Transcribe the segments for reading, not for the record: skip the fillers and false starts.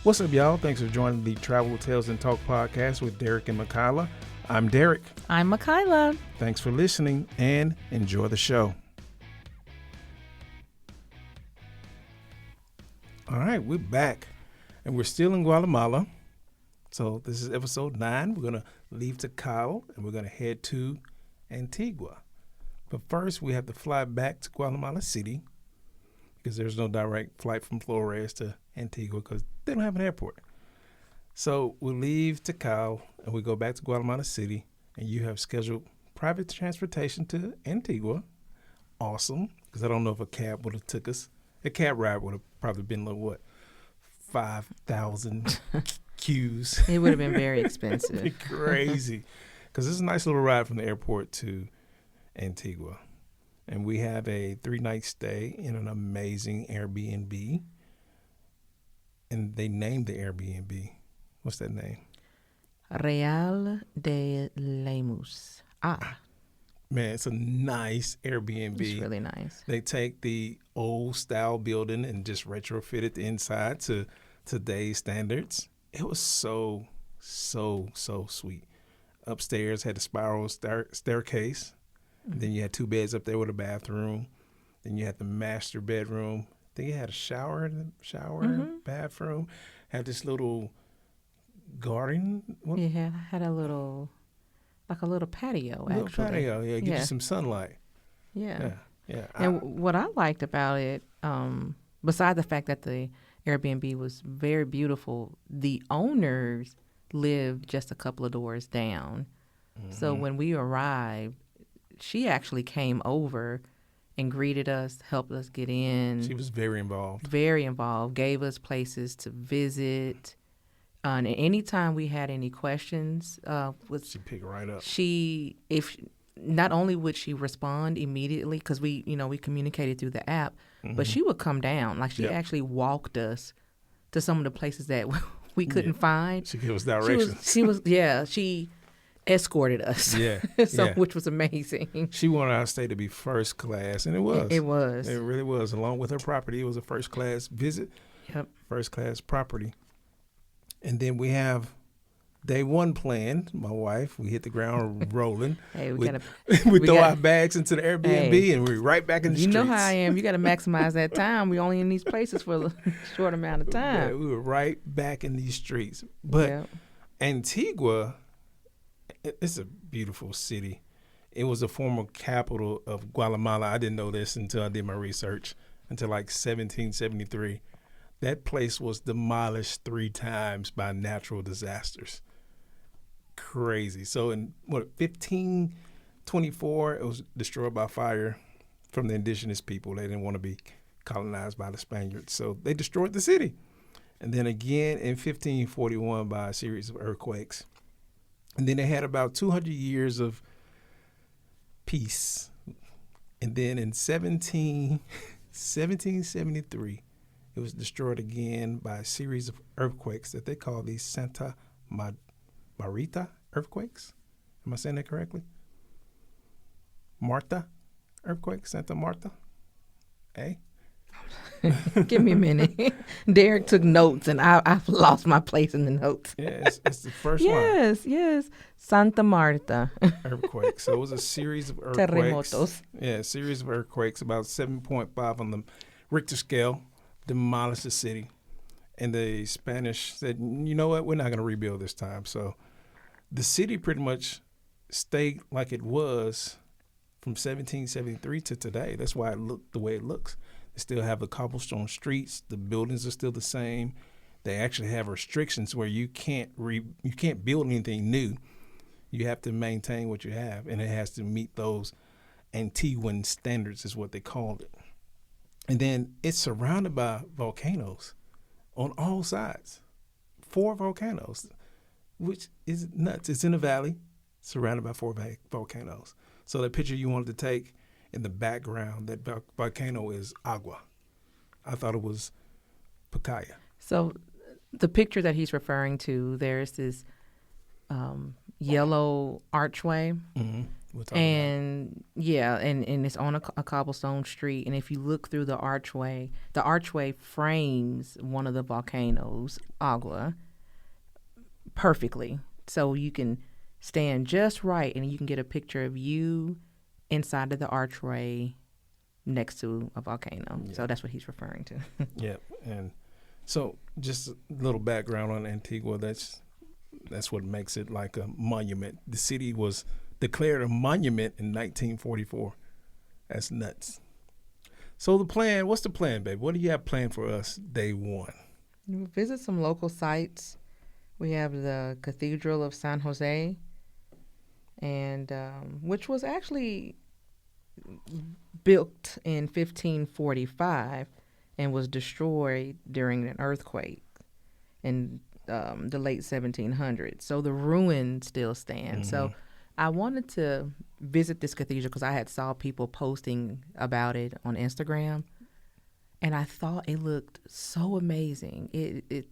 What's up, y'all? Thanks for joining the Travel Tales and Talk podcast with Derek and Makayla. I'm Derek. I'm Makayla. Thanks for listening and enjoy the show. All right, we're back and we're still in Guatemala. So this is episode 9. We're going to leave Tikal and we're going to head to Antigua. But first, we have to fly back to Guatemala City because there's no direct flight from Flores to Antigua because they don't have an airport. So we'll leave Tikal and we go back to Guatemala City, and you have scheduled private transportation to Antigua. Awesome, because I don't know if a cab would have took us. A cab ride would have probably been like, what, 5,000 queues. It would have been very expensive. It'd be crazy, because it's a nice little ride from the airport to Antigua. And we have a 3-night stay in an amazing Airbnb. And they named the Airbnb. What's that name? Real de Lemus. Man, it's a nice Airbnb. It's really nice. They take the old style building and just retrofitted the inside to today's standards. It was so sweet. Upstairs had a spiral staircase. Then you had 2 beds up there with a bathroom. Then you had the master bedroom. Then you had a shower, bathroom. Had this little garden. Yeah, had a little patio, actually. Little patio, yeah. Give you some sunlight. Yeah. Yeah. And what I liked about it, besides the fact that the Airbnb was very beautiful, the owners lived just a couple of doors down. Mm-hmm. So when we arrived, she actually came over and greeted us, helped us get in. She was very involved. Very involved. Gave us places to visit. And anytime we had any questions, she picked right up. Not only would she respond immediately, because we communicated through the app, but she would come down. Like she actually walked us to some of the places that we couldn't find. She gave us directions. She escorted us. Which was amazing. She wanted our stay to be first class, and it was. It was. It really was. Along with her property, it was a first class visit. Yep. First class property. And then we have day 1 planned. My wife, we hit the ground rolling. Hey, we throw our bags into the Airbnb, and we're right back in the streets. You know how I am. You got to maximize that time. We're only in these places for a short amount of time. Yeah, we were right back in these streets. But Antigua, it's a beautiful city. It was the former capital of Guatemala. I didn't know this until I did my research, until like 1773. That place was demolished 3 times by natural disasters. Crazy. So in 1524, it was destroyed by fire from the indigenous people. They didn't want to be colonized by the Spaniards, so they destroyed the city. And then again in 1541 by a series of earthquakes. And then they had about 200 years of peace. And then in 1773, it was destroyed again by a series of earthquakes that they call these Santa Marta earthquakes. Am I saying that correctly? Marta earthquake, Santa Marta. Hey? Give me a minute. Derek took notes, and I've lost my place in the notes. Yeah, it's the first one. Yes. Santa Marta. Earthquake. So it was a series of earthquakes. Terremotos. Yeah, a series of earthquakes, about 7.5 on the Richter scale. Demolished the city, and the Spanish said, you know what, we're not going to rebuild this time. So the city pretty much stayed like it was from 1773 to today. That's why it looked the way it looks. They still have the cobblestone streets. The buildings are still the same. They actually have restrictions where you can't build anything new. You have to maintain what you have, and it has to meet those Antiguan standards is what they called it. And then it's surrounded by volcanoes on all sides. 4 volcanoes, which is nuts. It's in a valley surrounded by 4 volcanoes. So the picture you wanted to take in the background, that volcano is Agua. I thought it was Pacaya. So the picture that he's referring to, there's this yellow archway, We'll talk about it. And yeah, and it's on a cobblestone street. And if you look through the archway frames one of the volcanoes, Agua, perfectly. So you can stand just right and you can get a picture of you inside of the archway next to a volcano. Yeah. So that's what he's referring to. Yeah, and so just a little background on Antigua. That's what makes it like a monument. The city was declared a monument in 1944. That's nuts. So what's the plan, babe? What do you have planned for us day one? We'll visit some local sites. We have the Cathedral of San Jose, and which was actually built in 1545 and was destroyed during an earthquake in the late 1700s. So the ruins still stand. So I wanted to visit this cathedral because I had saw people posting about it on Instagram, and I thought it looked so amazing. It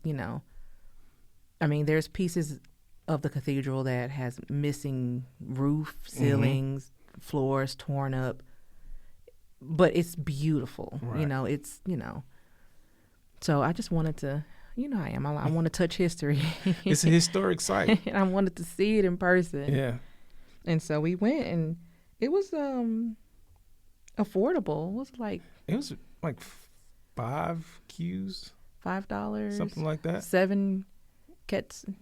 I mean, there's pieces of the cathedral that has missing roof, ceilings, floors torn up, but it's beautiful. Right. So I just wanted to, I want to touch history. It's a historic site. And I wanted to see it in person. Yeah. And so we went, and it was affordable. It was like 5 Qs, $5, something like that. 7 Quetzal.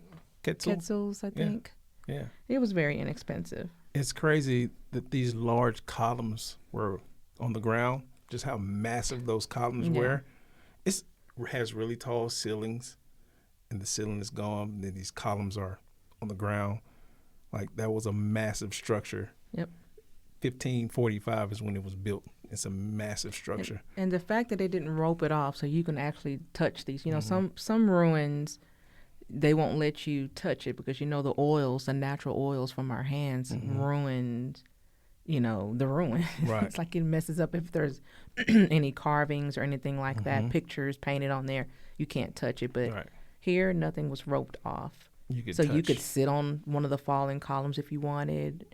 quetzals, I think. Yeah. It was very inexpensive. It's crazy that these large columns were on the ground, just how massive those columns were. It has really tall ceilings, and the ceiling is gone, and then these columns are on the ground. Like, that was a massive structure. Yep. 1545 is when it was built. It's a massive structure. And the fact that they didn't rope it off so you can actually touch these. Some ruins, they won't let you touch it because, the natural oils from our hands ruined, the ruin. Right. It's like it messes up if there's any carvings or anything like that, pictures painted on there. You can't touch it. But here, nothing was roped off. You could sit on one of the fallen columns if you wanted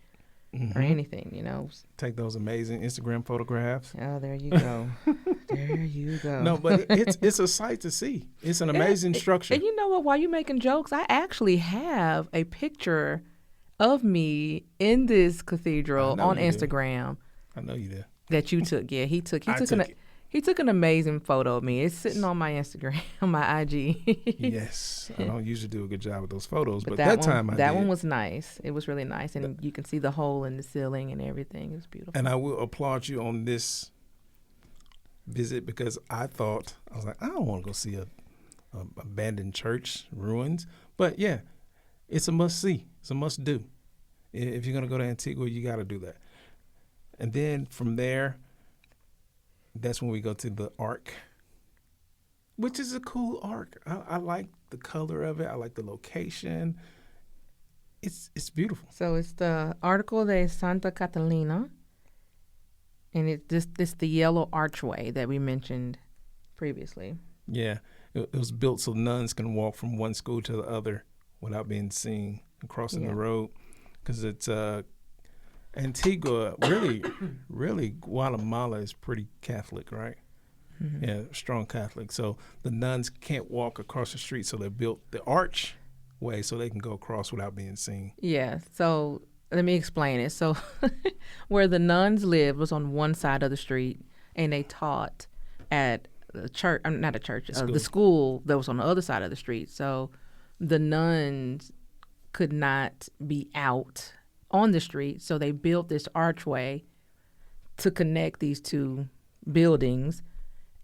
or anything, Take those amazing Instagram photographs. Oh, there you go. There you go. No, but it's a sight to see. It's an amazing structure. And you know what? While you're making jokes, I actually have a picture of me in this cathedral on Instagram. I know you did. That you took. Yeah, he took an amazing photo of me. It's sitting on my Instagram, on my IG. Yes. I don't usually do a good job with those photos, but that time I did. That one was nice. It was really nice. And you can see the hole in the ceiling and everything. It was beautiful. And I will applaud you on this visit because I was like, I don't want to go see a abandoned church ruins. But yeah, it's a must see. It's a must do. If you're going to go to Antigua, you got to do that. And then from there, that's when we go to the Ark, which is a cool Ark. I like the color of it. I like the location. It's beautiful. So it's the Arco de Santa Catalina, and it's the yellow archway that we mentioned previously. Yeah, it was built so nuns can walk from one school to the other without being seen and crossing the road, because it's Antigua, really Guatemala is pretty Catholic, right? Mm-hmm. Yeah, strong Catholic. So the nuns can't walk across the street, so they built the archway so they can go across without being seen. Yeah, so let me explain it. So where the nuns lived was on one side of the street, and they taught at the church, not a church, the school that was on the other side of the street. So the nuns could not be out on the street, so they built this archway to connect these two buildings,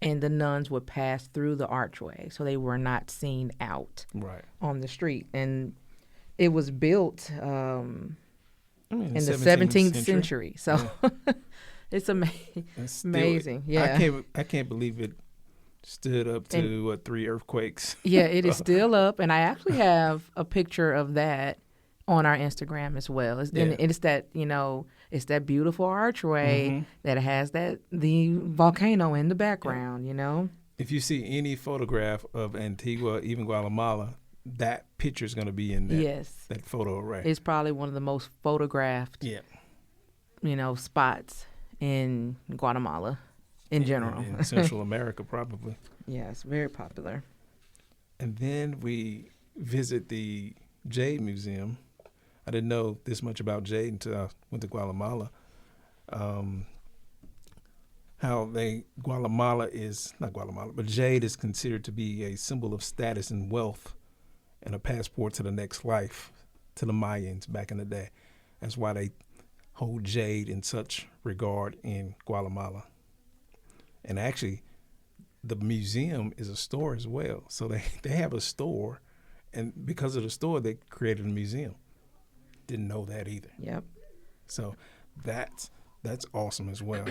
and the nuns would pass through the archway, so they were not seen out on the street. And it was built in the 17th century. So it's amazing. Yeah, I can't believe it stood up to 3 earthquakes. Yeah, it is still up, and I actually have a picture of that on our Instagram as well. And it's that, it's that beautiful archway that has the volcano in the background, If you see any photograph of Antigua, even Guatemala, that picture is going to be in there. Yes. That photo array. It's probably one of the most photographed spots in Guatemala in general. In Central America, probably. Yes, very popular. And then we visit the Jade Museum. I didn't know this much about jade until I went to Guatemala. But jade is considered to be a symbol of status and wealth and a passport to the next life to the Mayans back in the day. That's why they hold jade in such regard in Guatemala. And actually, the museum is a store as well. So they have a store, and because of the store, they created a museum. Didn't know that either. Yep. So that's awesome as well.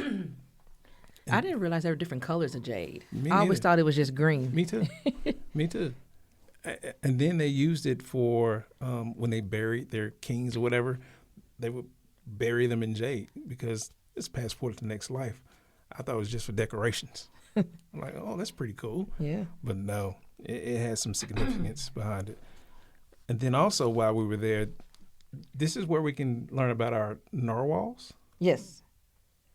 I didn't realize there were different colors of jade. Me I always neither. thought it was just green. Me too. Me too. And then they used it for when they buried their kings or whatever, they would bury them in jade because it's passport to the next life. I thought it was just for decorations. I'm like, oh, that's pretty cool. Yeah. But no, it has some significance behind it. And then also while we were there, this is where we can learn about our narwhals Yes.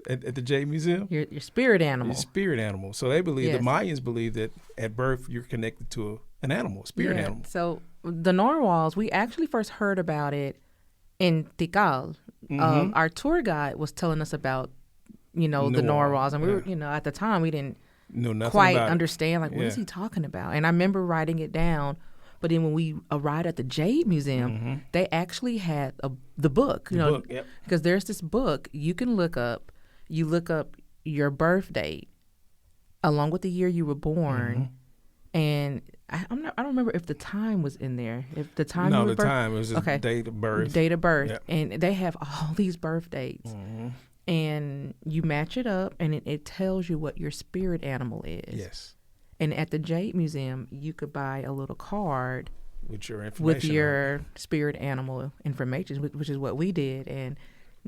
at the Jade Museum. Your spirit animal. Your spirit animal. So they believe, Yes. the Mayans believe that at birth you're connected to an animal, a spirit Yeah. animal. So the narwhals, we actually first heard about it in Tikal. Mhm. Our tour guide was telling us about, the Narwhal, narwhals. And we were, yeah. at the time we didn't Know nothing quite about it. understand, like, what is Yeah. he talking about? And I remember writing it down. But then when we arrived at the Jade Museum, they actually had the book, The book, yep. because there's this book you can look up. You look up your birth date along with the year you were born. And I don't remember if the time was in there. If the time No, you were the birth, time. It was just date of birth. date of birth. Yep. And they have all these birth dates. And you match it up, and it tells you what your spirit animal is. Yes. And at the Jade Museum, you could buy a little card With your information. with on it. your spirit animal information, which is what we did. And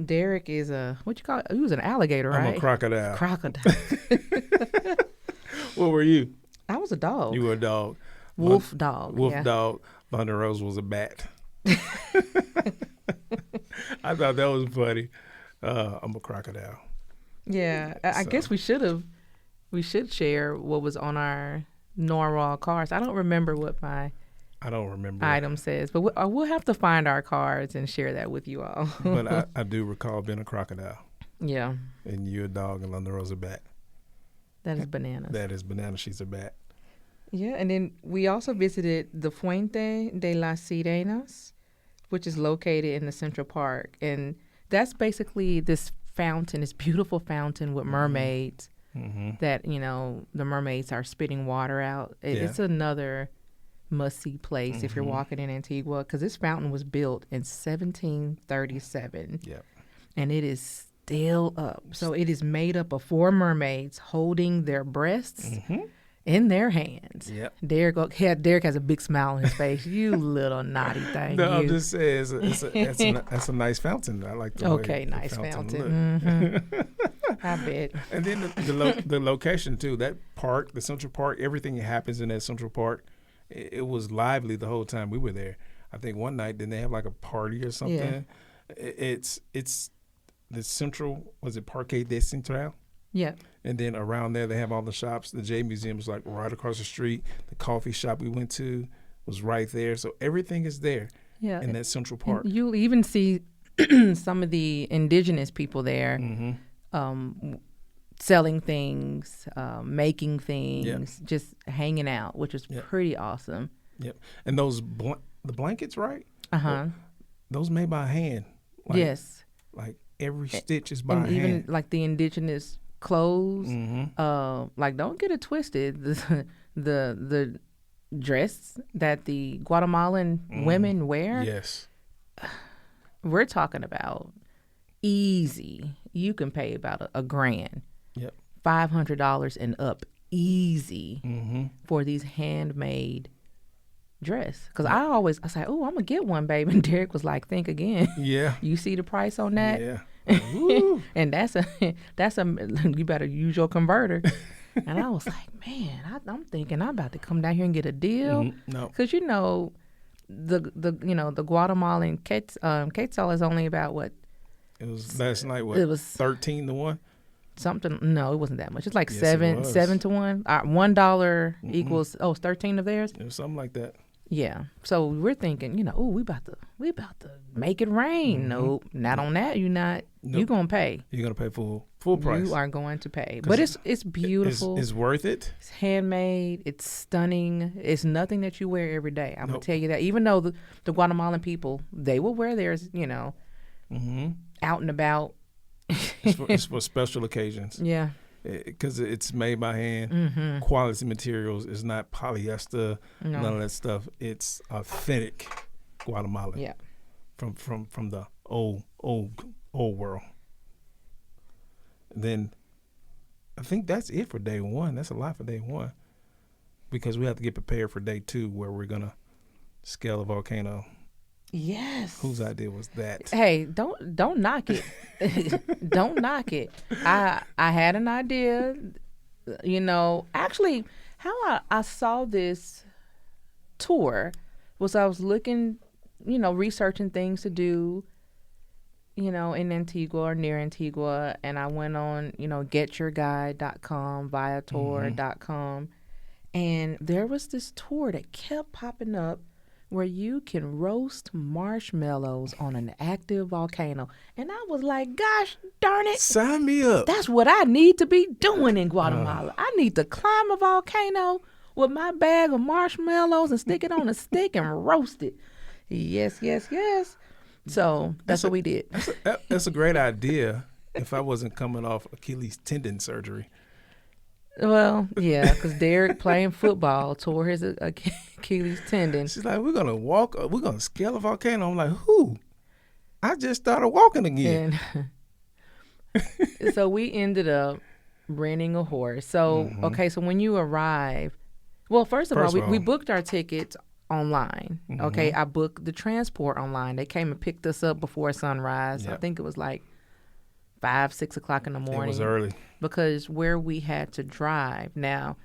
Derek is what you call it? He was an alligator, right? I'm a crocodile. Crocodile. What were you? I was a dog. You were a dog. Wolf dog. Wolf yeah. dog. Thunder Rose was a bat. I thought that was funny. I'm a crocodile. Yeah. I So- guess we should share what was on our narwhal cards. I don't remember what my I don't remember. item says, but we'll have to find our cards and share that with you all. But I do recall being a crocodile. Yeah. And you a dog and Thunder Rose a bat. That is bananas. That is banana. She's a bat. Yeah, and then we also visited the Fuente de las Sirenas, which is located in the Central Park. And that's basically this fountain, this beautiful fountain with mermaids that, the mermaids are spitting water out. It's another must-see place if you're walking in Antigua, because this fountain was built in 1737. Yep. And it is still up. So it is made up of 4 mermaids holding their breasts in their hands. Yep. Derek has a big smile on his face. You little naughty thing. No, I'm you. just saying that's a nice fountain. I like the way the nice look. fountain. I bet. And then the location too. That park, the Central Park, everything that happens in that Central Park, it was lively the whole time we were there. I think one night didn't they have like a party or something? Yeah. It's the Central, was it Parque de Central? Yeah. And then around there they have all the shops. The J Museum is like right across the street. The coffee shop we went to was right there. So everything is there in that Central Park. And you'll even see some of the indigenous people there selling things, making things, just hanging out, which is pretty awesome. Yep. And those the blankets, right? Uh-huh. Those made by hand. Like, Yes. Like every stitch is by And hand. even like the indigenous clothes, like don't get it twisted. The dress that the Guatemalan women wear, Yes. we're talking about easy. You can pay about a grand. Yep. $500 and up, easy for these handmade dress. Because I say, oh, I'm gonna get one, baby. And Derek was like, think again. Yeah. You see the price on that? Yeah. Woo. And that's a you better use your converter. And I was like, man, I'm thinking I'm about to come down here and get a deal. No. Because the Guatemalan quetzal is only about what, It was last night. What? It was 13-1. something. No, it wasn't that much. It's like Yes, it seven was. 7-1. $1 equals 13 of theirs. It was something like that. Yeah. So we're thinking, we about to make it rain. Nope, not on that. You're not. Nope. You're gonna pay. You're gonna pay full price. You are going to pay. But it's beautiful. It's worth it. It's handmade. It's stunning. It's nothing that you wear every day. I'm Nope. gonna tell you that. Even though the Guatemalan people, they will wear theirs, out and about. It's for special occasions. Yeah. Because it's made by hand, quality materials. It's not polyester, No. none of that stuff. It's authentic Guatemalan. Yeah. From the old world. And then I think that's it for day one. That's a lot for day one, because we have to get prepared for day two, where we're gonna scale a volcano. Yes. Whose idea was that? Hey, don't knock it. Don't knock it. I had an idea, actually how I saw this tour was I was looking, researching things to do, in Antigua or near Antigua, and I went on, getyourguide.com, viator.com, and there was this tour that kept popping up where you can roast marshmallows on an active volcano. And I was like, gosh darn it. Sign me up. That's what I need to be doing in Guatemala. I need to climb a volcano with my bag of marshmallows and stick it on a stick and roast it. Yes, yes, yes. So that's what we did. That's a great idea if I wasn't coming off Achilles tendon surgery. Well, yeah, because Derek playing football tore his Achilles tendon. She's like, we're gonna scale a volcano. I'm like, who? I just started walking again. And so we ended up renting a horse. So okay, so when you arrive, well, first of all, we booked our tickets online. Okay, I booked the transport online. They came and picked us up before sunrise. Yep. I think it was like 5, 6 o'clock in the morning. It was early. Because where we had to drive. Now,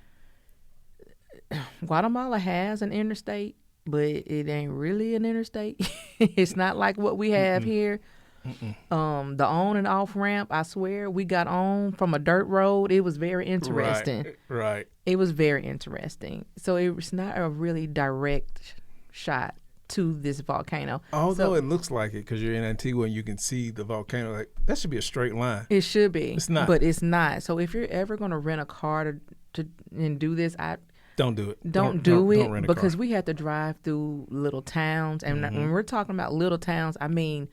Guatemala has an interstate, but it ain't really an interstate. It's not like what we have here. The on and off ramp, I swear, we got on from a dirt road. It was very interesting. Right. It was very interesting. So it was not a really direct shot to this volcano. Although it looks like it, because you're in Antigua and you can see the volcano. Like, that should be a straight line. It should be. It's not. But it's not. So if you're ever going to rent a car to do this, don't do it. Don't do it, don't rent a because car. we had to drive through little towns. And when we're talking about little towns, I mean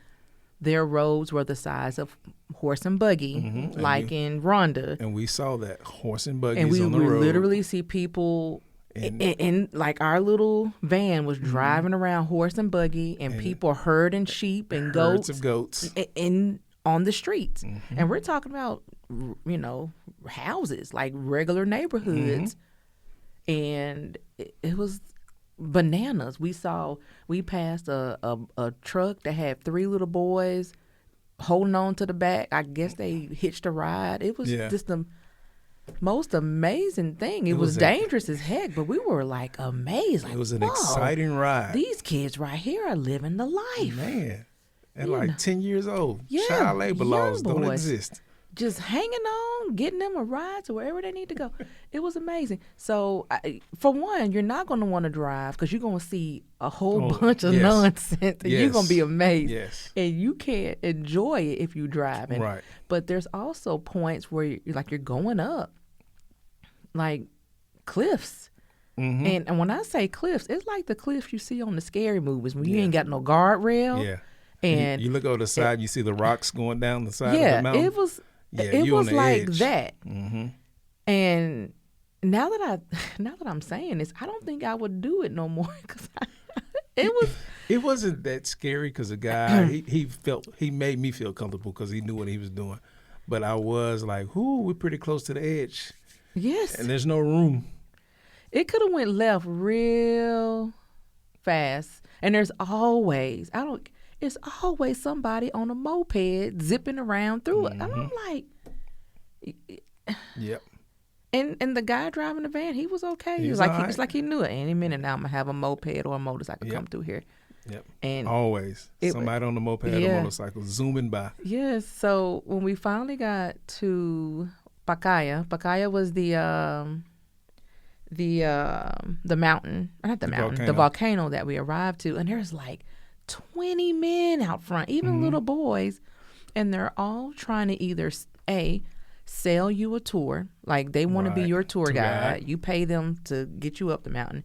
their roads were the size of horse and buggy, like in Ronda. And we saw that, horse and buggies and we on the would road. literally see people in like our little van was driving around horse and buggy, and people herding sheep and herds of goats on the streets. And we're talking about, houses, like regular neighborhoods. And it was bananas. We passed a truck that had 3 little boys holding on to the back. I guess they hitched a ride. It was just the most amazing thing. It was dangerous as heck, but we were like amazed. Like, it was an exciting ride. These kids right here are living the life. Man. And like 10 years old. Yeah, Child labor laws don't boys. exist. Just hanging on, getting them a ride to wherever they need to go. It was amazing. So, for one, you're not going to want to drive because you're going to see a whole bunch of nonsense. And you're going to be amazed. Yes. And you can't enjoy it if you're driving. Right. But there's also points where you're going up, like cliffs. And when I say cliffs, it's like the cliffs you see on the scary movies when you ain't got no guardrail. Yeah. And you look over the side, and you see the rocks going down the side of the mountain. It was on the like edge. that. And now that I'm saying this, I don't think I would do it no more, because it wasn't that scary, because the guy he made me feel comfortable because he knew what he was doing. But I was like, we're pretty close to the edge. Yes. And there's no room. It could have went left real fast. And there's always somebody on a moped zipping around through it. And I'm like, yep. And the guy driving the van, he was okay. He was like, it's like he knew it. Any minute now I'm gonna have a moped or a motorcycle come through here. Yep. And always somebody on the moped or motorcycle zooming by. Yes. So when we finally got to Pacaya was the mountain, not the mountain, the volcano that we arrived to, and there's like 20 men out front, even little boys, and they're all trying to either sell you a tour, like they want to be your tour guide. You pay them to get you up the mountain.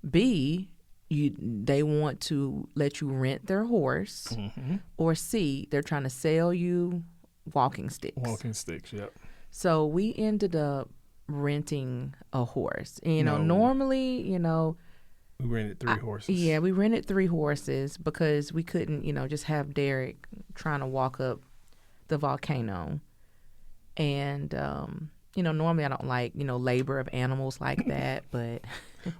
B, they want to let you rent their horse, or C, they're trying to sell you walking sticks. Walking sticks, yep. So we ended up renting a horse. Normally, we rented 3 horses. Yeah, we rented 3 horses because we couldn't, just have Derek trying to walk up the volcano. And, normally I don't like, labor of animals like that, but.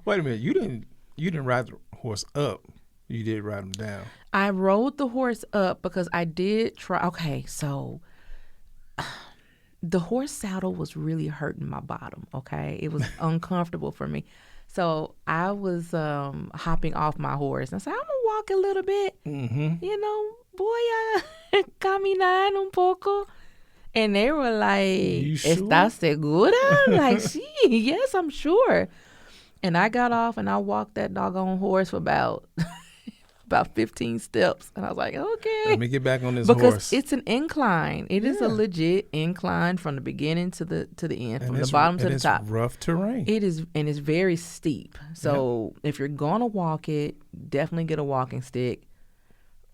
Wait a minute, you didn't ride the horse up. You did ride him down. I rode the horse up because I did try. Okay, so the horse saddle was really hurting my bottom, okay? It was uncomfortable for me. So I was hopping off my horse. I said, I'm going to walk a little bit. Voy a caminar un poco. And they were like, sure? ¿Estás segura? Like, sí, yes, I'm sure. And I got off and I walked that doggone horse for about 15 steps. And I was like, okay. Let me get back on this horse. Because it's an incline. It is a legit incline from the beginning to the end, from the bottom to the top. It's rough terrain. It is, and it's very steep. So if you're going to walk it, definitely get a walking stick.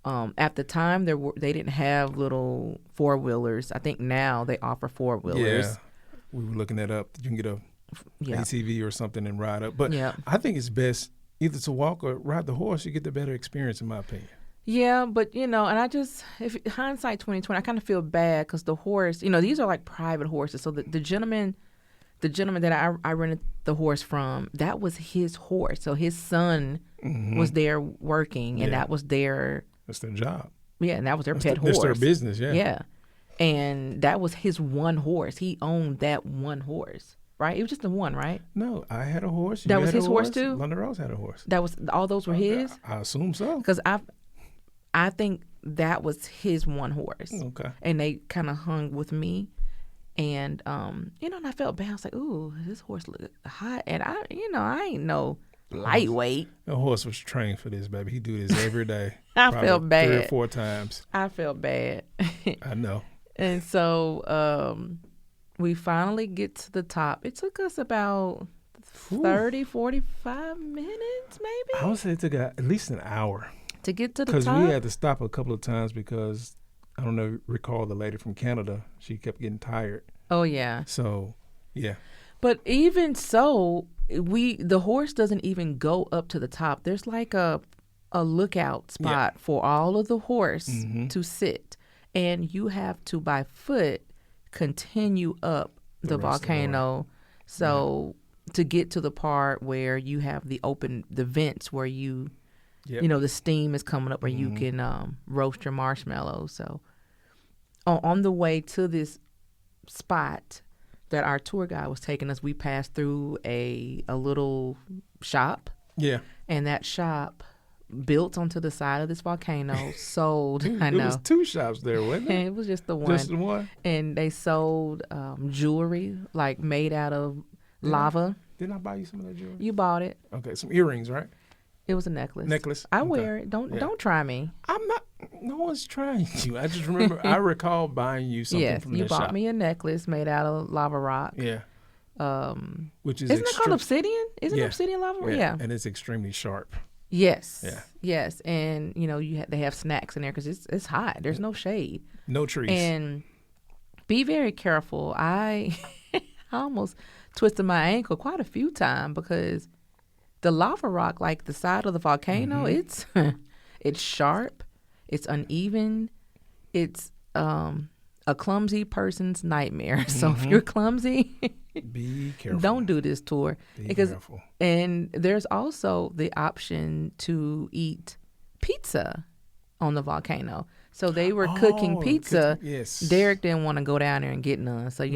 At the time, they didn't have little 4-wheelers. I think now they offer 4-wheelers. Yeah, we were looking that up. You can get a ATV or something and ride up. But I think it's best either to walk or ride the horse. You get the better experience, in my opinion. Yeah, but and I just, if hindsight 2020, I kind of feel bad because the horse, these are like private horses. So the gentleman that I rented the horse from, that was his horse. So his son was there working, and that was their. That's their job. Yeah, and that was their pet horse. That's their business, yeah. Yeah. And that was his one horse. He owned that one horse, right? It was just the one, right? No, I had a horse. That was his horse too? London Rose had a horse. All those were his? I assume so. Because I think that was his one horse. Okay. And they kind of hung with me. And, and I felt bad. I was like, ooh, this horse looked hot. And I ain't no lightweight. The horse was trained for this, baby. He do this every day. I felt bad. 3 or 4 times. I felt bad. I know. And so we finally get to the top. It took us about 30, 45 minutes, maybe. I would say it took at least an hour. To get to the top? Because we had to stop a couple of times because, I don't know, recall the lady from Canada. She kept getting tired. Oh, yeah. So, yeah. But even so, the horse doesn't even go up to the top. There's like a lookout spot for all of the horse to sit. And you have to, by foot, continue up the volcano. So to get to the part where you have the vents where you, the steam is coming up where you can roast your marshmallows. So on the way to this spot that our tour guide was taking us, we passed through a little shop. Yeah. And that shop built onto the side of this volcano sold. I know. There was 2 shops there, wasn't it? It was just the one. Just the one? And they sold jewelry, like made out of lava. Didn't I buy you some of that jewelry? You bought it. Okay, some earrings, right? It was a necklace. Necklace? I wear it. Don't try me. I'm not. No one's trying you. I just remember. I recall buying you something from the shop. Yes, you bought me a necklace made out of lava rock. Yeah. Which is isn't that called obsidian? Isn't it obsidian lava? Yeah. And it's extremely sharp. Yes. Yeah. Yes, and they have snacks in there because it's hot. There's no shade. No trees. And be very careful. I almost twisted my ankle quite a few times because the lava rock, like the side of the volcano, it's sharp, it's uneven, it's a clumsy person's nightmare. So if you're clumsy, be careful. Don't do this tour. Be careful. And there's also the option to eat pizza on the volcano. So they were cooking pizza. Yes. Derek didn't want to go down there and get none. So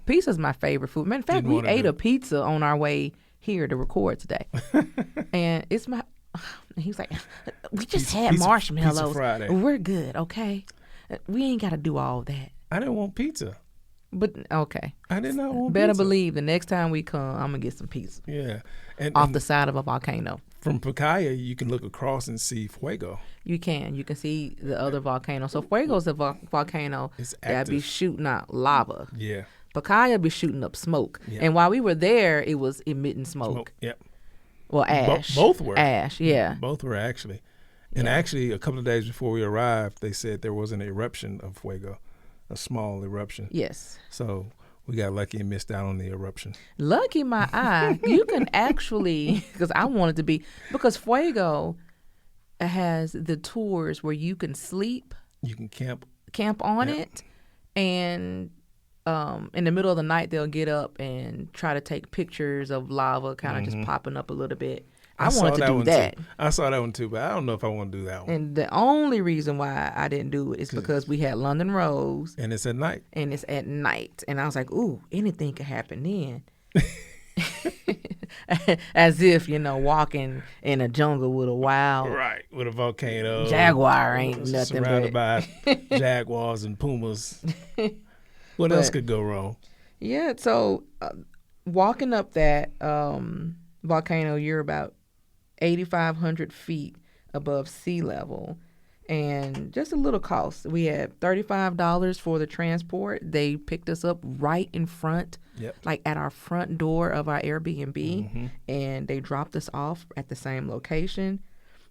pizza's my favorite food. Matter of fact, we ate a pizza on our way here to record today. And it's he was like, we just Pizza- had pizza- marshmallows. Pizza Friday. We're good, okay? We ain't got to do all that. I didn't want pizza. But, okay. I did not want Better pizza. believe the next time we come, I'm going to get some pizza. Yeah. Off the side of a volcano. From Pacaya, you can look across and see Fuego. You can see the other volcano. So Fuego's a volcano It's that be active. shooting out lava. Yeah. Pacaya be shooting up smoke. Yeah. And while we were there, it was emitting smoke. Yep. Well, ash. Both were. Ash, yeah. Both were actually. And Yeah. actually, a couple of days before we arrived, they said there was an eruption of Fuego, a small eruption. Yes. So we got lucky and missed out on the eruption. Lucky my eye. You can actually, because I wanted to be, because Fuego has the tours where you can sleep, You can camp. on Yeah. it, and in the middle of the night they'll get up and try to take pictures of lava kind of just popping up a little bit. I saw wanted to do one that. Too. I saw that one too, but I don't know if I want to do that one. And the only reason why I didn't do it is because we had London Rose, And it's at night. and it's at night. And I was like, ooh, anything could happen then. As if, walking in a jungle with a wild Right. With a volcano. jaguar ain't nothing Surrounded but. by jaguars and pumas. What But- else could go wrong? Yeah, so walking up that volcano, you're about 8,500 feet above sea level, and just a little cost. We had $35 for the transport. They picked us up right in front, Yep. like at our front door of our Airbnb, and they dropped us off at the same location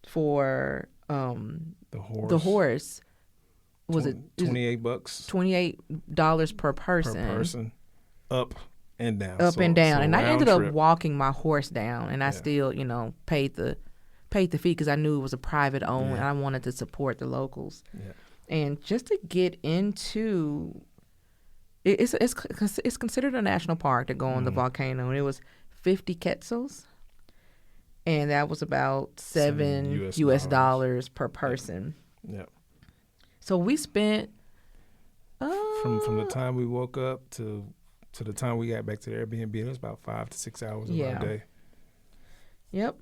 for The horse. the horse. Was it $28 $28 per per person? person, up and down. Up and down, and I round ended up trip. walking my horse down, and I still, paid the fee because I knew it was a private owned, and I wanted to support the locals. Yeah. And just to get into, it's considered a national park to go on the volcano, and it was 50 quetzals, and that was about $7 US dollars per person. Yeah. So we spent From the time we woke up to the time we got back to the Airbnb, it was about 5 to 6 hours of Yeah. our day. Yep.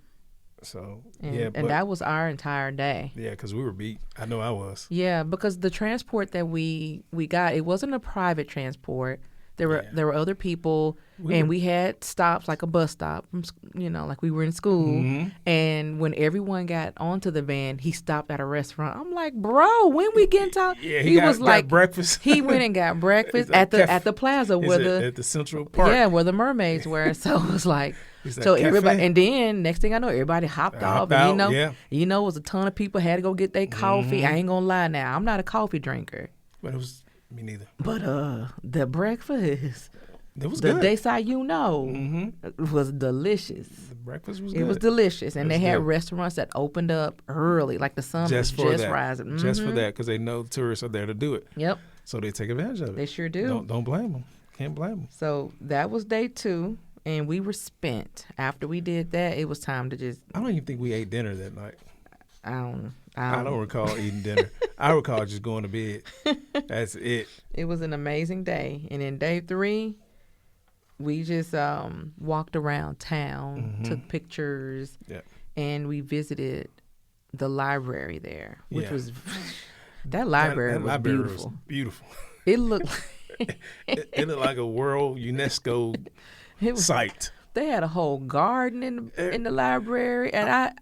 So And that was our entire day. yeah, because we were beat. I know I was. Yeah, because the transport that we got, it wasn't a private transport. There were other people, we had stops, like a bus stop, from, like we were in school. Mm-hmm. And when everyone got onto the van, he stopped at a restaurant. I'm like, bro, when we get to Yeah, he was got like breakfast. He went and got breakfast It's like at the plaza where at the Central Park. yeah, where the mermaids were. So it was like, It's like so cafe. everybody, and then next thing I know, everybody hopped off. Hopped And out, yeah. it was a ton of people had to go get their coffee. I ain't gonna lie now, I'm not a coffee drinker, But it was me neither. but the breakfast, It was the good. desayuno was delicious. The breakfast was It good. was delicious, and It they was had good. restaurants that opened up early, like the sun just was for just that. rising. Just for Mhm. that, because they know tourists are there to do it. Yep, So they take advantage of it. they sure do. Don't blame them. Can't blame them. So that was day 2, and we were spent. After we did that, it was time to just I don't even think we ate dinner that night. I I don't recall eating dinner. I recall just going to bed. That's it. It was an amazing day. And in day 3, we just walked around town, took pictures, Yeah. and we visited the library there, which Yeah. was that library That was library beautiful. was beautiful. It looked It looked like a world UNESCO it was, site. they had a whole garden in the library, and I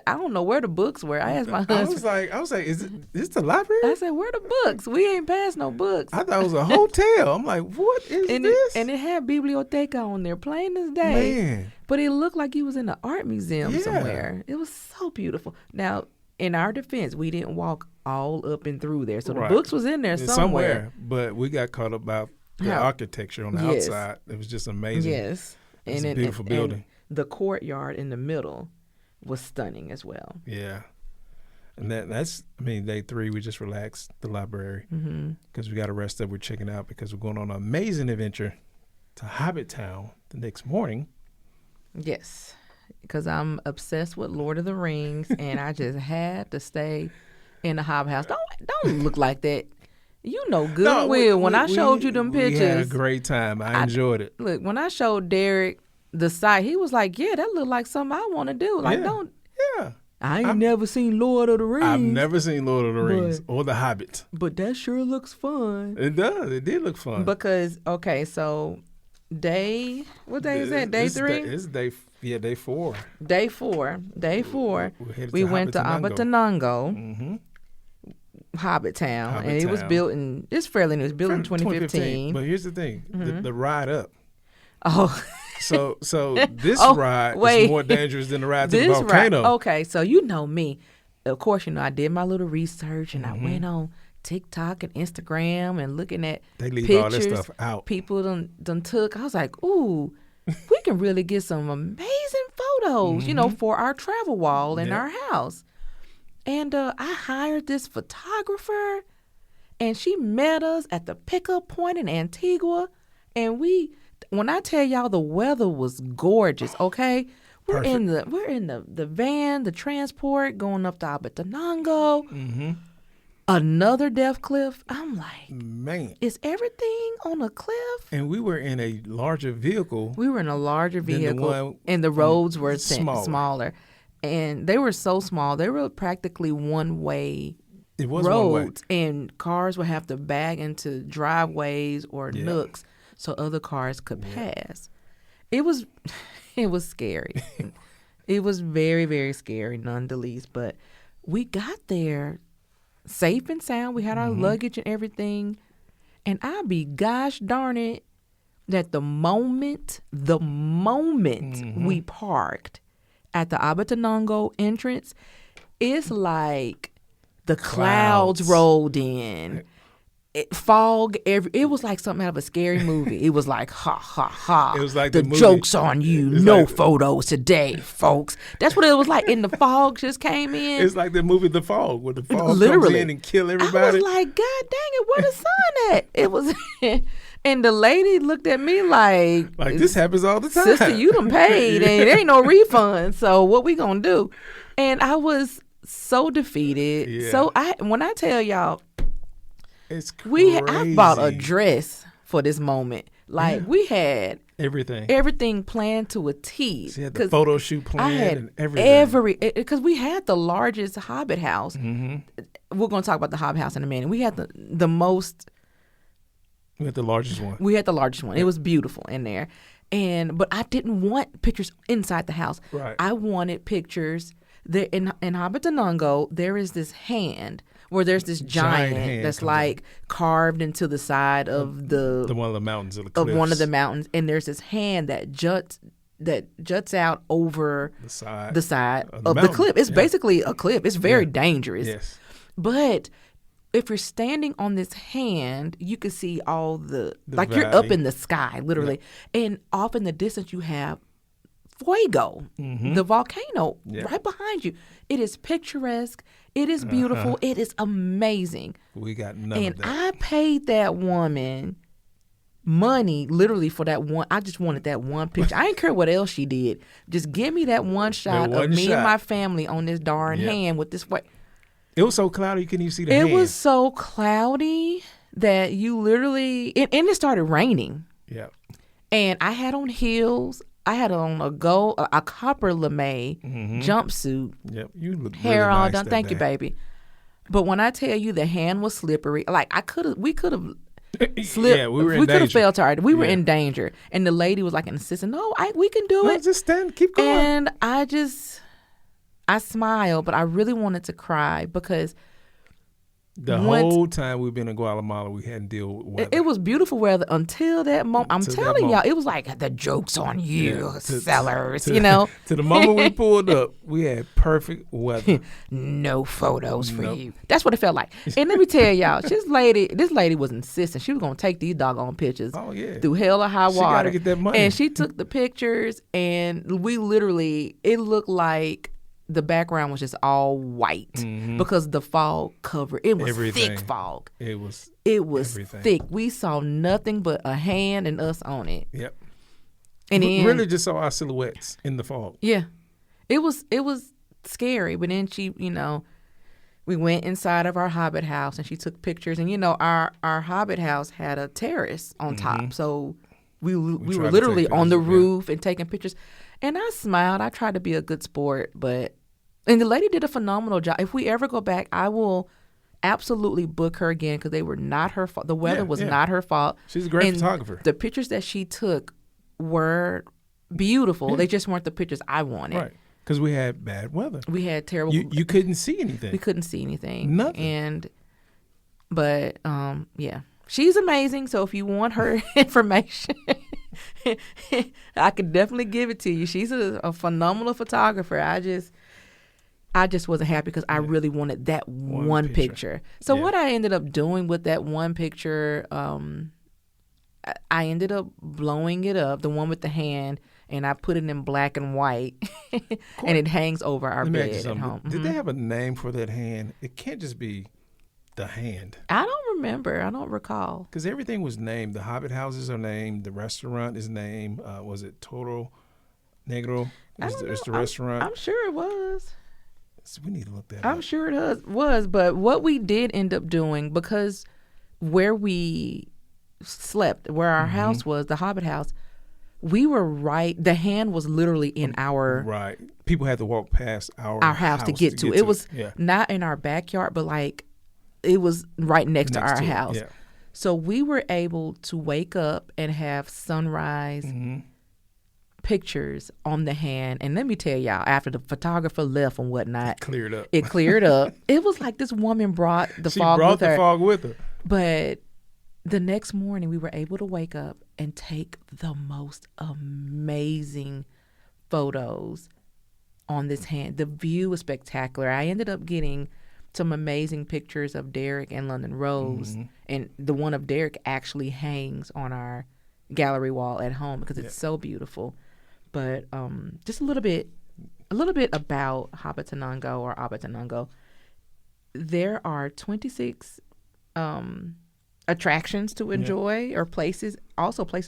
don't know where the books were. I asked my I husband. was like, is this the library? I said, "Where the books? We ain't passed no books." I thought it was a hotel. I'm like, what is and this? it had biblioteca on there, plain as day. Man. But it looked like you was in an art museum Yeah. somewhere. It was so beautiful. Now, in our defense, we didn't walk all up and through there. So Right. the books was in there somewhere. But we got caught up about the How- architecture on the Yes. outside. It was just amazing. Yes. It's a beautiful building. And the courtyard in the middle was stunning as well. Yeah. And that's day 3, we just relaxed the library because we got a rest up. We're checking out because we're going on an amazing adventure to Hobbit Town the next morning. Yes. Because I'm obsessed with Lord of the Rings, and I just had to stay in the Hobbit house. Don't look like that. You know good and well when I showed you them pictures. We had a great time. I enjoyed it. Look, when I showed Derek the site, he was like, "Yeah, that looked like something I want to do." Like, Yeah. don't Yeah. I ain't never seen Lord of the Rings. I've never seen Lord of the Rings or The Hobbit. But that sure looks fun. It does. It did look fun. Because, okay, so what day is that? Day 3? It's day 4. Day 4. We went to Abatanango, Hobbit Town, and it was built in, it's fairly new. It was built in 2015. But here's the thing, the ride up. Oh. So this ride is more dangerous than the ride to the volcano. Okay, so you know me. Of course, I did my little research, and I went on TikTok and Instagram and looking at they leave pictures all this stuff out. People done took. I was like, ooh, we can really get some amazing photos, for our travel wall in our house. And I hired this photographer, and she met us at the pickup point in Antigua, and when I tell y'all the weather was gorgeous, okay? We're in the van, the transport going up to Abatanango. Another death cliff. I'm like, man, is everything on a cliff? And we were in a larger vehicle. And the roads were smaller. And they were so small. They were practically one-way roads. One way. And cars would have to back into driveways or nooks so other cars could pass. It was scary. It was very, very scary, none the least. But we got there safe and sound. We had our luggage and everything. And I'll be gosh darn it that the moment we parked at the Abatanango entrance, it's like the clouds rolled in. Fog. It was like something out of a scary movie. It was like, ha, ha, ha. It was like the joke's on you. No photos today, folks. That's what it was like. And the fog just came in. It's like the movie The Fog, where the fog comes in and kill everybody. I was like, God dang it, where the sun at? It was, and the lady looked at me like this happens all the time. Sister, you done paid, and there ain't no refund. So what we gonna do? And I was so defeated. Yeah. So when I tell y'all. It's crazy. I bought a dress for this moment. Like we had everything planned to a T. She had the photo shoot planned and everything. Because we had the largest Hobbit house. We're going to talk about the Hobbit house in a minute. We had the most. We had the largest one. Yeah. It was beautiful in there, but I didn't want pictures inside the house. Right. I wanted pictures. There in Abatanango, there is this hand. Where there's this giant that's like carved into the side of one of the mountains of the cliffs. Of one of the mountains, and there's this hand that juts out over the side of the cliff. It's basically a cliff. It's very dangerous. Yes. But if you're standing on this hand, you can see all the like valley. You're up in the sky, literally, and off in the distance you have Fuego, the volcano, right behind you. It is picturesque. It is beautiful. It is amazing. We got none of that. And I paid that woman money literally for that one. I just wanted that one picture. I didn't care what else she did. Just give me that one shot of me and my family on this darn hand with this way. It was so cloudy you couldn't even see the hand. It was so cloudy that you literally, and it started raining. Yeah. And I had on heels. I had on a copper lame jumpsuit. Yep, you look hair really all nice done. Thank you, baby. But when I tell you the hand was slippery, like we could have slipped. Yeah, we were in danger. We could have fell to we were in danger. And the lady was like insisting, "No, we can do it. Just stand, keep going." And I smiled, but I really wanted to cry because the whole time we've been in Guatemala, we hadn't dealt with weather. It was beautiful weather until that moment. I'm telling y'all, it was like the joke's on you, sellers, To the moment we pulled up, we had perfect weather. No photos for you. That's what it felt like. And let me tell y'all, this lady was insistent. She was going to take these doggone pictures through hell or high water. She got to get that money. And she took the pictures, and we literally, it looked like the background was just all white because the fog covered. It was thick fog. It was thick. We saw nothing but a hand and us on it. Yep. And we really just saw our silhouettes in the fog. Yeah. It was scary. But then she, we went inside of our Hobbit house and she took pictures. And our Hobbit house had a terrace on top. So we were literally on the roof and taking pictures. And I smiled. I tried to be a good sport, but And the lady did a phenomenal job. If we ever go back, I will absolutely book her again because they were not her fault. The weather was not her fault. She's a great photographer. The pictures that she took were beautiful. Yeah. They just weren't the pictures I wanted. Right. Because we had bad weather. We had terrible. You couldn't see anything. We couldn't see anything. Nothing. But yeah, she's amazing. So if you want her information, I could definitely give it to you. She's a phenomenal photographer. I just wasn't happy because I really wanted that one picture. So what I ended up doing with that one picture, I ended up blowing it up, the one with the hand, and I put it in black and white, and it hangs over our bed at home. Did they have a name for that hand? It can't just be the hand. I don't remember. I don't recall. Because everything was named. The Hobbit houses are named. The restaurant is named. Was it Toro Negro? Is the restaurant? I'm sure it was. So we need to look that up. I'm sure it was. But what we did end up doing, because where we slept, where our house was, the Hobbit house, we were right. The hand was literally in our... Right. People had to walk past our house to get to it. It was not in our backyard, but like it was right next to our house. Yeah. So we were able to wake up and have sunrise pictures on the hand. And let me tell y'all, after the photographer left and whatnot, it cleared up. It was like this woman brought the fog with her. She brought the fog with her. But the next morning we were able to wake up and take the most amazing photos on this hand. The view was spectacular. I ended up getting some amazing pictures of Derek and London Rose, and the one of Derek actually hangs on our gallery wall at home because it's so beautiful. But just a little bit about Habatanongo or Abatanongo. There are 26 attractions to enjoy, or places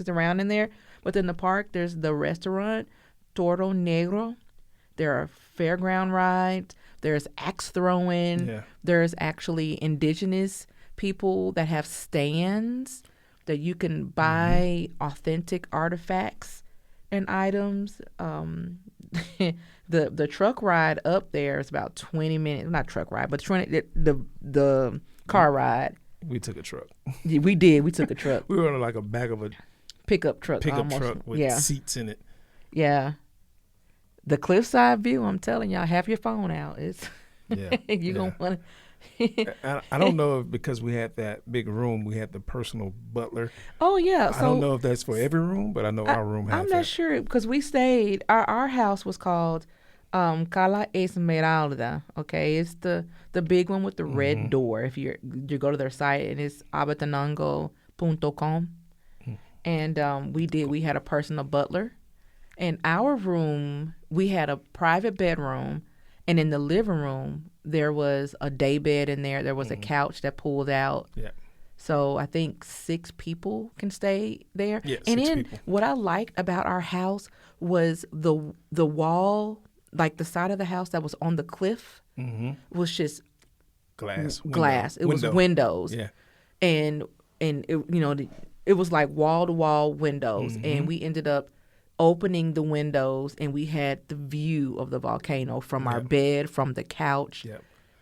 around in there. Within the park, there's the restaurant Toro Negro. There are fairground rides. There's axe throwing. Yeah. There's actually indigenous people that have stands that you can buy authentic artifacts and items. The truck ride up there is about 20 minutes. Not truck ride, but the car ride. We took a truck. Yeah, we did. We took a truck. We were on like a back of a pickup truck with seats in it. Yeah. The cliffside view, I'm telling y'all, have your phone out. It's you're going to want to. I don't know if because we had that big room, we had the personal butler. Oh, yeah. I don't know if that's for every room, but I know our room had I'm not sure because we stayed. Our house was called Cala Esmeralda. Okay, it's the big one with the red door. If you go to their site, and it's abatanongo.com. And we had a personal butler. In our room, we had a private bedroom, and in the living room, there was a day bed in there. There was a couch that pulled out. Yeah. So I think 6 people can stay there. Yeah, and then what I liked about our house was the wall, like the side of the house that was on the cliff, was just glass. It was windows. Yeah. And it was like wall to wall windows, and we ended up opening the windows, and we had the view of the volcano from our bed, from the couch,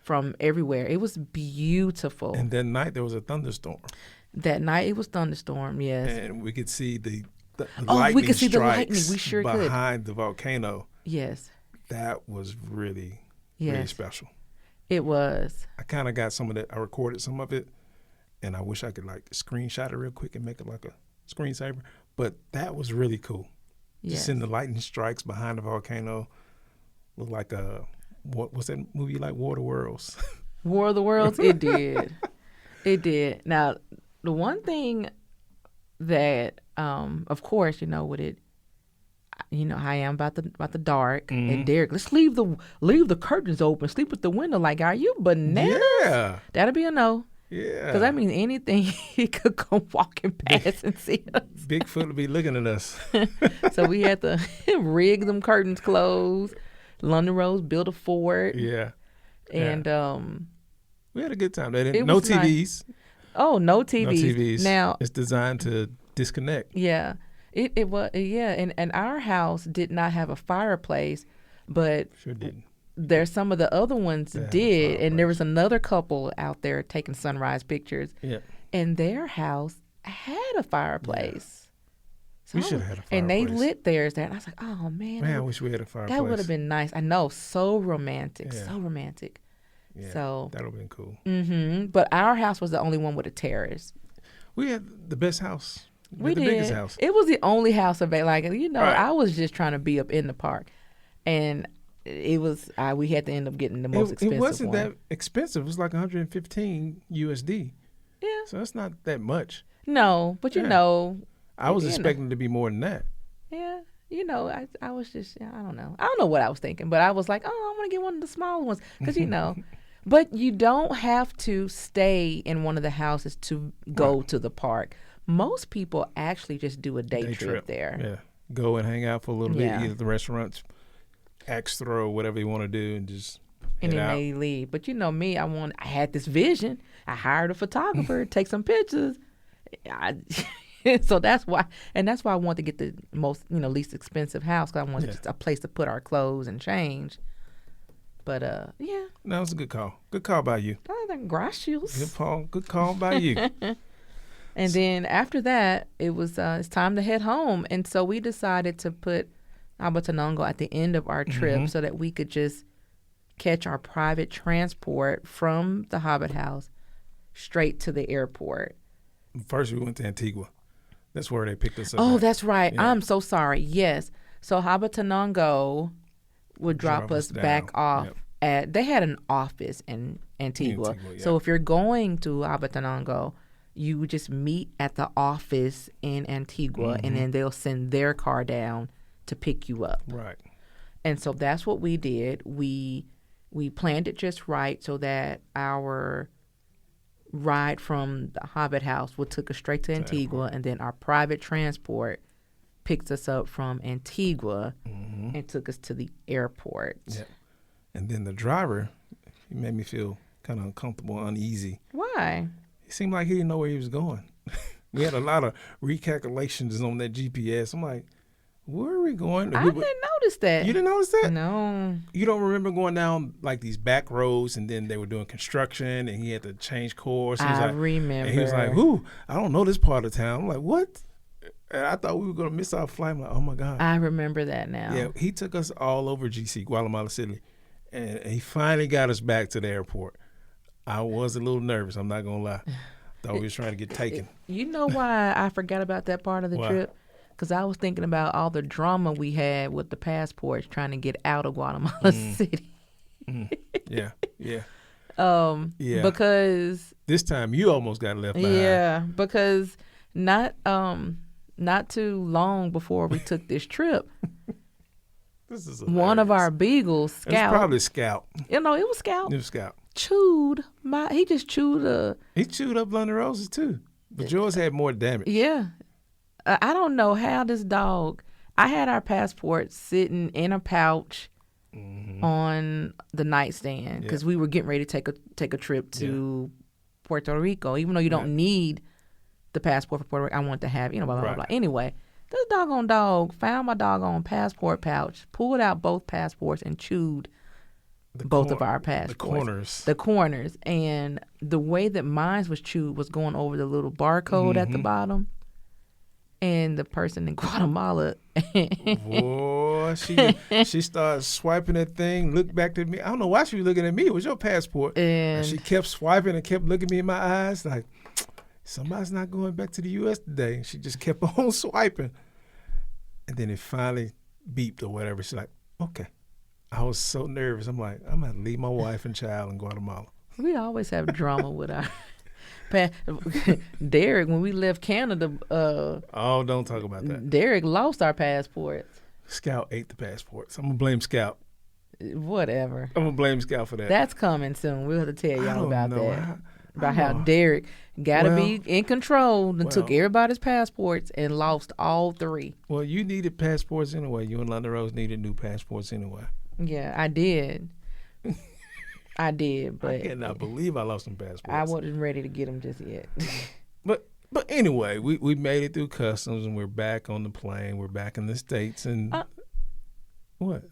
from everywhere. It was beautiful. And that night there was a thunderstorm. That night it was thunderstorm, yes. And we could see the lightning we could see the lightning. We sure could. Behind the volcano. Yes. That was really, really special. It was. I kind of got some of that. I recorded some of it, and I wish I could like screenshot it real quick and make it like a screensaver. But that was really cool. Just seeing the lightning strikes behind the volcano. Looked like what's that movie like? War of the Worlds. War of the Worlds. It did. It did. Now, the one thing that, of course, with it, how I am about the dark. And Derek, let's leave the curtains open. Sleep with the window. Like, are you bananas? Yeah. That'll be a no. Yeah. Because that means anything he could come walking past and see us. Bigfoot would be looking at us. So we had to rig them curtains closed. London Rose built a fort. Yeah. And we had a good time. No TVs. Nice. Oh, no TVs. No TVs. Now it's designed to disconnect. Yeah. It was, and our house did not have a fireplace, but sure didn't. there's some of the other ones They have a did, and there fireplace. was another couple out there taking sunrise pictures, Yeah. and their house had a fireplace. So We I should was- have had a And they fireplace. lit theirs there, and I was like, oh man, Man, I wish we had a fireplace. that would have been nice. I know, so romantic, Yeah. so romantic. Yeah, So, that would have been cool. but our house was the only one with a terrace. We had the best house. We the did. biggest house. It was the only house available. Like, you know, Right. I was just trying to be up in the park, and it was. we had to end up getting the most expensive It wasn't one. that expensive. It was like 115 USD. Yeah. So it's not that much. No, but you Yeah. know, I was You know. expecting it to be more than that. yeah, you know, I was just, I don't know. I don't know what I was thinking, but I was like, oh, I want to get one of the smaller ones because, you know, but you don't have to stay in one of the houses to go to the park. Most people actually just do a day trip there. Yeah. Go and hang out for a little Yeah. bit, eat at the restaurants, axe throw, whatever you want to do, and just And head then out. they leave. But you know me, I had this vision. I hired a photographer, take some pictures. So that's why I wanted to get the most, least expensive house because I wanted just a place to put our clothes and change. But yeah, No, it was a good call. Good call by you. other than gracious. Good call by you. And then after that, it was it's time to head home, and so we decided to put Abatanongo at the end of our trip so that we could just catch our private transport from the Hobbit House straight to the airport. First, we went to Antigua. That's where they picked us up. Oh, at. that's right. Yeah. I'm so sorry. Yes. So Habatanongo would drop us down. back off Yep. at, they had an office in Antigua. Antigua, So yeah. if you're going to Habatanongo, you would just meet at the office in Antigua and then they'll send their car down to pick you up. Right. And so that's what we did. We planned it just right so that our ride from the Hobbit House took us straight to Antigua, and then our private transport picked us up from Antigua and took us to the airport. Yeah. And then the driver, he made me feel kind of uncomfortable, uneasy. Why? He seemed like he didn't know where he was going. We had a lot of recalculations on that GPS. I'm like, where are we going? I didn't notice that. You didn't notice that? No. You don't remember going down like these back roads and then they were doing construction and he had to change course? He was I like, remember. And he was like, "Ooh, I don't know this part of town." I'm like, "What?" And I thought we were gonna miss our flight. I'm like, "Oh my god!" I remember that now. Yeah, he took us all over GC, Guatemala City, and he finally got us back to the airport. I was a little nervous. I'm not gonna lie. Thought we was trying to get taken. You know why I forgot about that part of the Why? trip? Because I was thinking about all the drama we had with the passports trying to get out of Guatemala City. Yeah, yeah. Yeah. Because This time you almost got left behind. yeah, because not too long before we took this trip, This is one of our hilarious. beagles, It's Scout, probably Scout. it was Scout, It was Scout. he just chewed a, He chewed up London Roses too, but yours had more damage. yeah. I don't know how this dog, I had our passports sitting in a pouch on the nightstand because we were getting ready to take a trip to Puerto Rico, even though you don't need the passport for Puerto Rico. I want to have, blah, blah, blah, Right. blah. Anyway, this doggone dog found my doggone passport pouch, pulled out both passports, and chewed both of our passports. The corners. The corners. And the way that mine was chewed was going over the little barcode at the bottom. And the person in Guatemala, Boy, she started swiping that thing, looked back to me. I don't know why she was looking at me. It was your passport. And she kept swiping and kept looking me in my eyes like, somebody's not going back to the U.S. today. And she just kept on swiping. And then it finally beeped or whatever. She's like, okay. I was so nervous. I'm like, I'm going to leave my wife and child in Guatemala. we always have drama with our Derek, when we left Canada, Oh, don't talk about that. Derek lost our passports. Scout ate the passports. I'm going to blame Scout. Whatever. I'm going to blame Scout for that. That's coming soon. We'll have to tell I y'all don't about know. that. I About how know. Derek got to Well- be in control and took well- everybody's passports and lost all three. Well, you needed passports anyway. You and London Rose needed new passports anyway. Yeah, I did. I did, but I cannot believe I lost some passports. I wasn't ready to get them just yet. But anyway, we made it through customs and we're back on the plane. We're back in the States and what?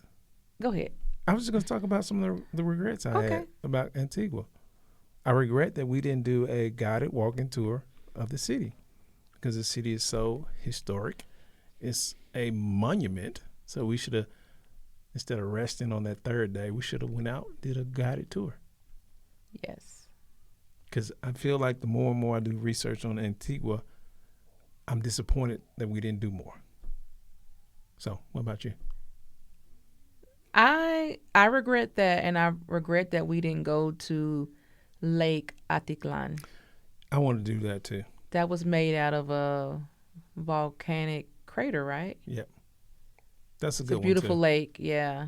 Go ahead. I was just going to talk about some of the regrets I Okay. had about Antigua. I regret that we didn't do a guided walking tour of the city because the city is so historic. It's a monument. So we should have, instead of resting on that third day, we should have went out, did a guided tour. Yes. Because I feel like the more and more I do research on Antigua, I'm disappointed that we didn't do more. So what about you? I regret that, and I regret that we didn't go to Lake Atitlan. I want to do that too. That was made out of a volcanic crater, right? Yep. That's a It's good a one beautiful too. lake. Yeah.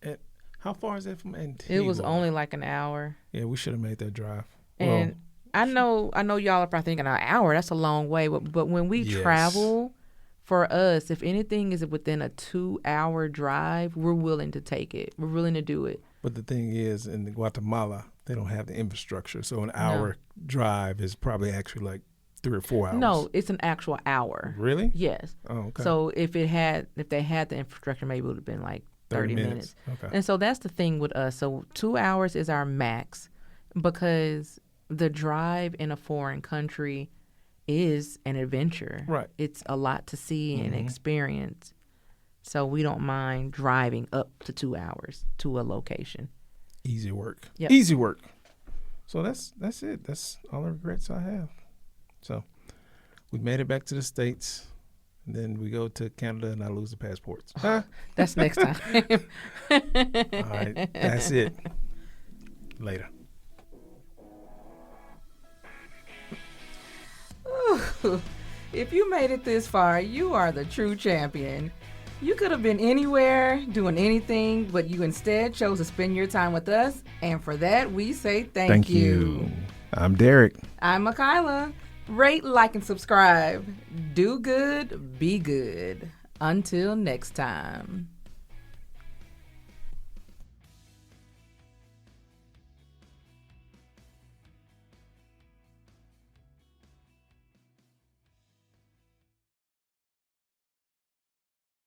And how far is that from Antigua? It was only like an hour. Yeah, we should have made that drive. And I know y'all are probably thinking an hour, that's a long way. But when we Yes. travel, for us, if anything is within a 2-hour drive, we're willing to take it. We're willing to do it. But the thing is, in Guatemala, they don't have the infrastructure. So an hour drive is probably actually like 3 or 4 hours. No, it's an actual hour. Really? Yes. Oh, okay. So if they had the infrastructure, maybe it would have been like 30 minutes. Okay. And so that's the thing with us. So 2 hours is our max because the drive in a foreign country is an adventure. Right. It's a lot to see and experience. So we don't mind driving up to 2 hours to a location. Easy work. Yep. Easy work. So that's it. That's all the regrets I have. So we made it back to the States. And then we go to Canada and I lose the passports. Huh? That's next time. All right. That's it. Later. If you made it this far, you are the true champion. You could have been anywhere, doing anything, but you instead chose to spend your time with us. And for that, we say thank you. I'm Derek. I'm Makayla. Rate, like, and subscribe. Do good, be good. Until next time.